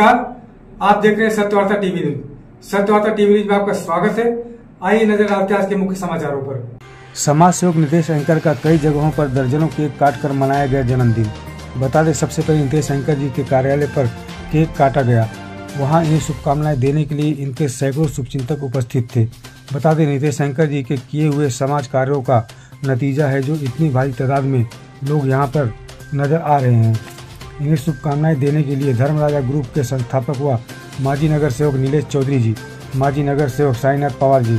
नमस्कार, आप देख रहे हैं Satyavarta TV news. Satyavarta TV news में आपका स्वागत है। आइए नजर डालते हैं आज के मुख्य समाचारों पर। समाज सेवक नितेश एंकर का कई जगहों पर दर्जनों केक काटकर मनाया गया जन्मदिन। बता दें, सबसे पहले नितेश एंकर जी के कार्यालय पर केक काटा गया। वहां इन्हें शुभकामनाएं देने के लिए इनके सैकड़ों शुभचिंतक उपस्थित थे। बता दें, नितेश एंकर जी के किए हुए समाज कार्यों का नतीजा है जो इतनी भारी तादाद में लोग यहां पर नजर आ रहे हैं। इन्हें शुभकामनाएं देने के लिए धर्मराजा ग्रुप के संस्थापक व माजी नगर सेवक नीलेश चौधरी जी, माजी नगर सेवक साईनाथ पवार जी,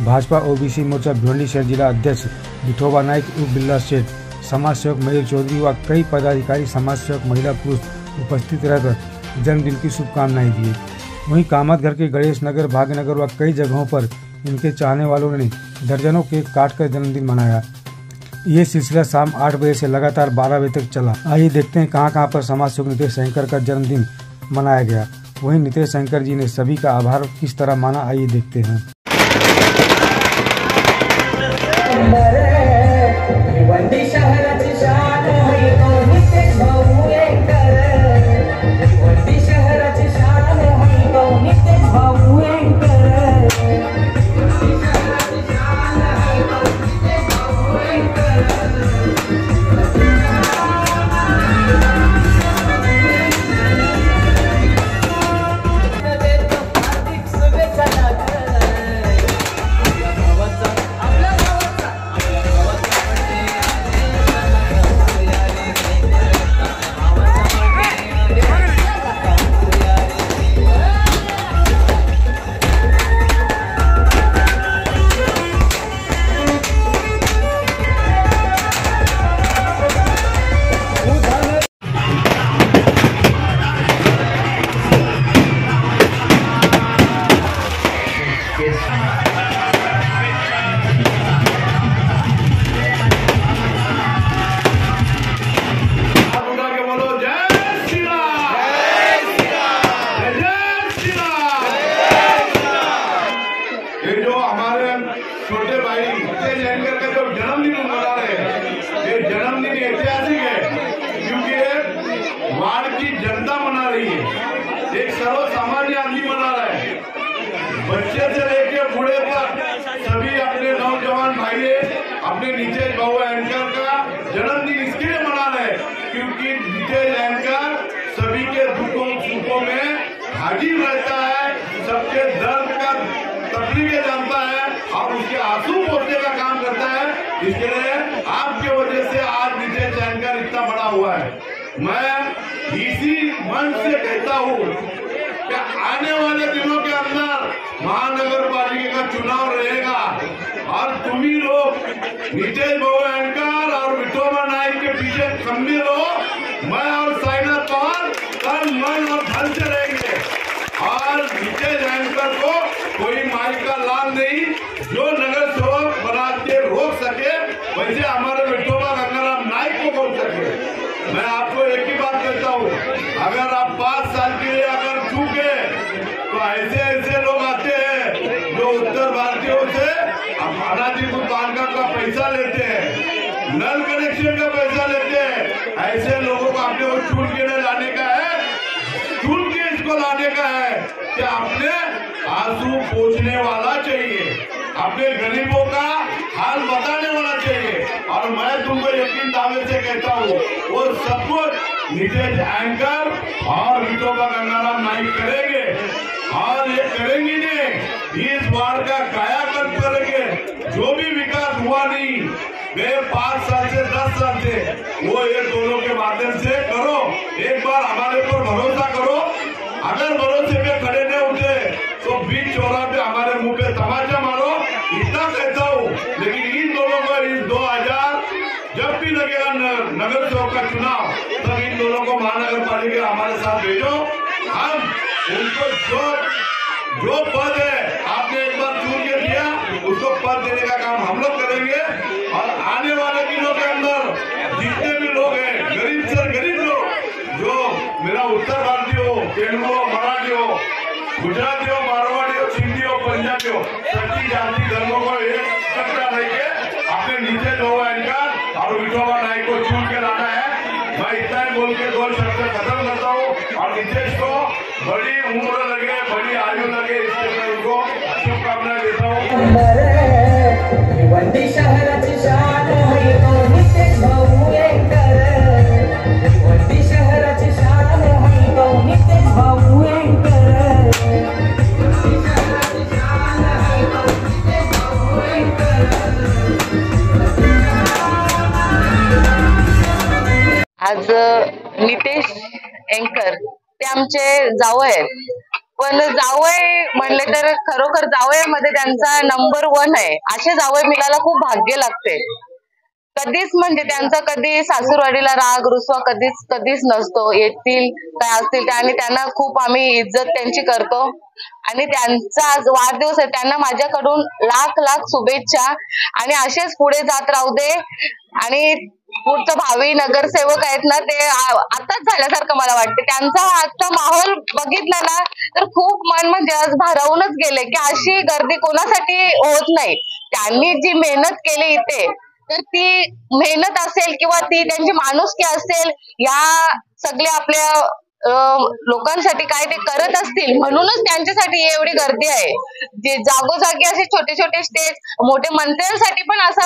भाजपा ओबीसी मोर्चा भिवंडी शहर जिला अध्यक्ष विठोबा नाइक उर्फ बिल्ला सेठ, समाज सेवक मयूर चौधरी व कई पदाधिकारी, समाज सेवक, महिला, पुरुष उपस्थित रहकर जन्मदिन की शुभकामनाएं दिए। वहीं कामतघर के गणेश नगर, भाग्यनगर व कई जगहों पर इनके चाहने वालों ने दर्जनों केक काटकर जन्मदिन मनाया। ये सिलसिला शाम 8 बजे से लगातार 12 बजे तक चला। आइए देखते हैं कहां पर समाज सेवक नितेश एंकर का जन्मदिन मनाया गया। वहीं नितेश एंकर जी ने सभी का आभार किस तरह माना, आइए देखते हैं। छोटे भाई नितेश एंकर का जो जन्मदिन मना रहे हैं, ये जन्मदिन ऐतिहासिक है क्योंकि वार्ड की जनता मना रही है, एक सर्व सामान्य आदमी मना रहा है। बच्चे से लेके बूढ़े तक सभी अपने नौजवान भाई अपने नितेश बाबू एंकर का जन्मदिन इसके लिए मना रहे हैं क्योंकि नितेश एंकर सभी के दुखों सुखों में हाजिर रहता है, सबके दर्द का तकलीफें जानता है और उसके आंसू पोंछने का काम करता है। इसके लिए आपके वजह से आज नितेश एंकर इतना बड़ा हुआ है। मैं इसी मन से कहता हूँ कि आने वाले दिनों के अंदर महानगर पालिका का चुनाव रहेगा और तुम ही लोग नितेश बाबू एंकर और विठोबा नाइक के पीछे खंबे रहो। मैं और साईनाथ पवार तन मन और धन से रहेंगे और नितेश एंकर को कोई माई का लाल नहीं, जो नगर सेवक बना के रोक सके वैसे हमारे विठोबा गंगाराम नाइक को रोक सके। मैं आपको एक ही बात कहता हूँ, अगर आप 5 साल के लिए अगर चूके तो ऐसे लोग आते हैं जो उत्तर भारतीयों से अनाजी दुकान का पैसा लेते हैं, नल कनेक्शन का पैसा लेते हैं। ऐसे लोगों को आपने वो चुन के लाने का है, चुन के इसको लाने का है कि आपने आंसू पोंछने वाला चाहिए, अपने गरीबों का हाल बताने वाला चाहिए। और मैं तुमको यकीन दावे से कहता हूँ वो सब कुछ नितेश एंकर और विठोबा गंगाराम नाइक करेंगे और ये करेंगे नहीं, इस वार्ड का कायाकल्प करेंगे। जो भी विकास हुआ नहीं गए 5 साल से 10 साल से, वो ये दोनों के माध्यम से करो। एक बार हमारे ऊपर भरोसा करो, अगर भरोसे पे खड़े नहीं होते तो बीच चौराहे पे हमारे मुंह पे तमाचा मारो, इतना कहता हूँ। लेकिन इन दोनों को इस 2000 जब भी लगेगा नगर सेवक का चुनाव, तब इन दोनों को महानगर पालिका हमारे साथ भेजो। हम उनको जो पद है आपने एक बार चुन के दिया, उसको पद देने का काम हम लोग करेंगे। और आने वाले दिनों के अंदर जितने भी लोग हैं, गरीब से गरीब लोग, जो मेरा उत्तर भारतीय हो, तेलुगु हो, मराठी हो, गुजराती हो, मारवाड़ी हो, सिंधी हो, पंजाबी हो, सभी जाति धर्मों को एक इकट्ठा लेके अपने नितेश बाबू एंकर और विठोबा नाइक को चुन के लाना है। मैं इतना ही बोल के 2 शब्द खत्म करता हूँ और नितेश को एंकर भिवंडी शहराची शान आहे तो नितेश भाऊ एंकर भिवंडी शहराची शान आहे तो नितेश भाऊ एंकर आज नितेश एंकर ते आमचे जावई आहेत, पण जावई म्हणले तर खरोखर जावयामध्ये त्यांचा नंबर 1 आहे. असे जावई मिळायला खूप भाग्य लागते. कधीच म्हणजे त्यांचा कधी सासूरवाडीला राग रुसवा कधीच नसतो. येतील काय असतील आणि त्यांना खूप आम्ही इज्जत त्यांची करतो. आणि त्यांचा आज वाढदिवस आहे, त्यांना माझ्याकडून लाख शुभेच्छा आणि असेच पुढे जात राहू दे. आणि पुढचं भावी नगरसेवक आहेत ना, ते आताच झाल्यासारखं मला वाटते. त्यांचा आजचा माहोल बघितला ना तर खूप मन म्हणजे आज भारावूनच गेले की अशी गर्दी कोणासाठी होत नाही. त्यांनी जी मेहनत केली इथे, तर ती मेहनत असेल किंवा ती त्यांची माणुसकी असेल, या सगळ्या आपल्या लोकांसाठी काय ते करत असतील म्हणूनच त्यांच्यासाठी एवढी गर्दी आहे. जे जागोजागी असे छोटे छोटे स्टेज, मोठे मंत्र्यांसाठी पण असा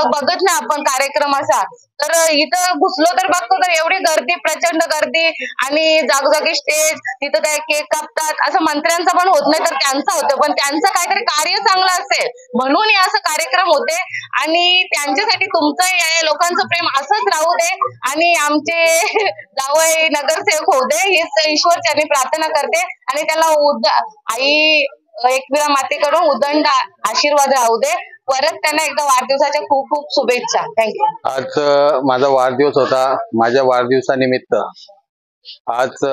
बघत ना आपण कार्यक्रम असा, तर इथं घुसलो तर बघतो तर एवढी गर्दी, प्रचंड गर्दी आणि जागोजागी स्टेज, तिथं काय केक कापतात. असं मंत्र्यांचं पण होत नाही तर त्यांचं होतं, पण त्यांचं काहीतरी कार्य चांगलं असेल म्हणून हे असं कार्यक्रम होते. आणि त्यांच्यासाठी तुमचं या लोकांचं प्रेम असंच राहू दे आणि आमचे जावई नगरसेवक होऊ दे हीच ईश्वरचरणी प्रार्थना करते. आणि त्याला आई एकविरा मातेकडून उदंड आशीर्वाद राहू दे. परत त्यांना एकदा वाढदिवसाच्या खूप शुभेच्छा. थँक्यू. आज माझा वाढदिवस होता. माझ्या वाढदिवसानिमित्त आज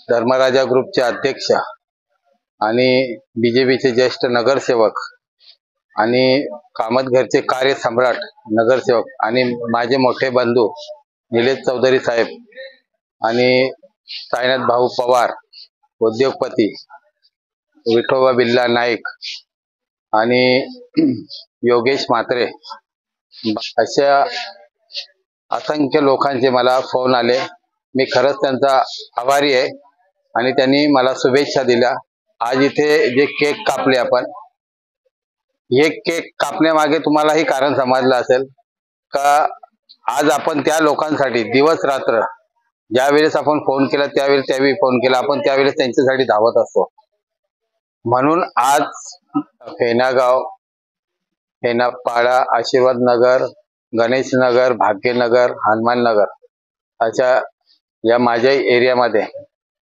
धर्मराजा ग्रुपचे अध्यक्ष आणि बीजेपीचे ज्येष्ठ नगरसेवक आणि कामतघरचे कार्यसम्राट नगरसेवक आणि माझे मोठे बंधू निलेश चौधरी साहेब आणि साईनाथ भाऊ पवार उद्योगपती, विठोबा बिल्ला नाईक आणि योगेश म्हात्रे, अशा असंख्य लोकांचे मला फोन आले. मी खरंच त्यांचा आभारी आहे आणि त्यांनी मला शुभेच्छा दिल्या. आज इथे जे केक कापले आपण, हे केक कापण्यामागे तुम्हालाही कारण समजलं असेल का आज आपण त्या लोकांसाठी दिवस रात्र ज्यावेळेस आपण फोन केला त्यावेळेस त्यावेळी फोन केला, आपण त्यावेळेस त्यांच्यासाठी धावत असतो. म्हणून आज फेनागाव, फेनापाडा, आशीर्वाद नगर, गणेश नगर, भाग्यनगर, हनुमान नगर अशा या माझ्या एरियामध्ये,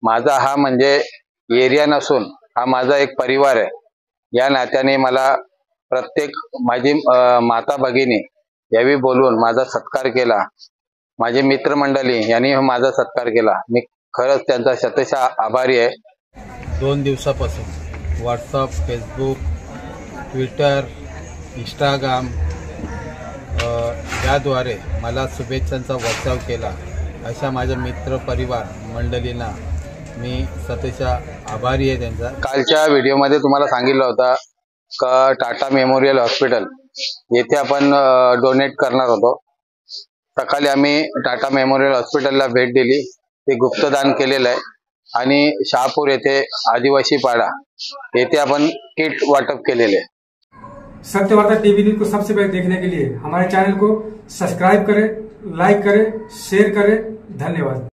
माझा हा म्हणजे एरिया नसून हा माझा एक परिवार आहे. या नात्याने मला प्रत्येक माझी माता भगिनी यावी बोलून माझा सत्कार केला. माझे मित्रमंडळी यांनी माझा सत्कार केला. मी खरंच त्यांचा शतशः आभारी आहे. 2 दिवसापासून व्हॉट्सअप, फेसबुक, ट्विटर, इंस्टाग्राम याद्वारे मला शुभेच्छांचा वर्षाव केला. अशा माझ्या मित्र परिवार मंडळींना मी शतशः आभारी आहे त्यांचा. कालच्या व्हिडिओमध्ये तुम्हाला सांगितलं होतं का टाटा मेमोरियल हॉस्पिटल येथे आपण डोनेट करणार होतो. सकाळी आम्ही टाटा मेमोरियल हॉस्पिटलला भेट दिली. ते गुप्तदान केलेलं आहे आणि शहापूर येथे आदिवासी पाडा येथे आपण किट वाटप केलेले. सत्यवार्ता टीवी न्यूज को सबसे पहले देखने के लिए हमारे चैनल को सब्सक्राइब करें, लाइक करें, शेयर करें. धन्यवाद.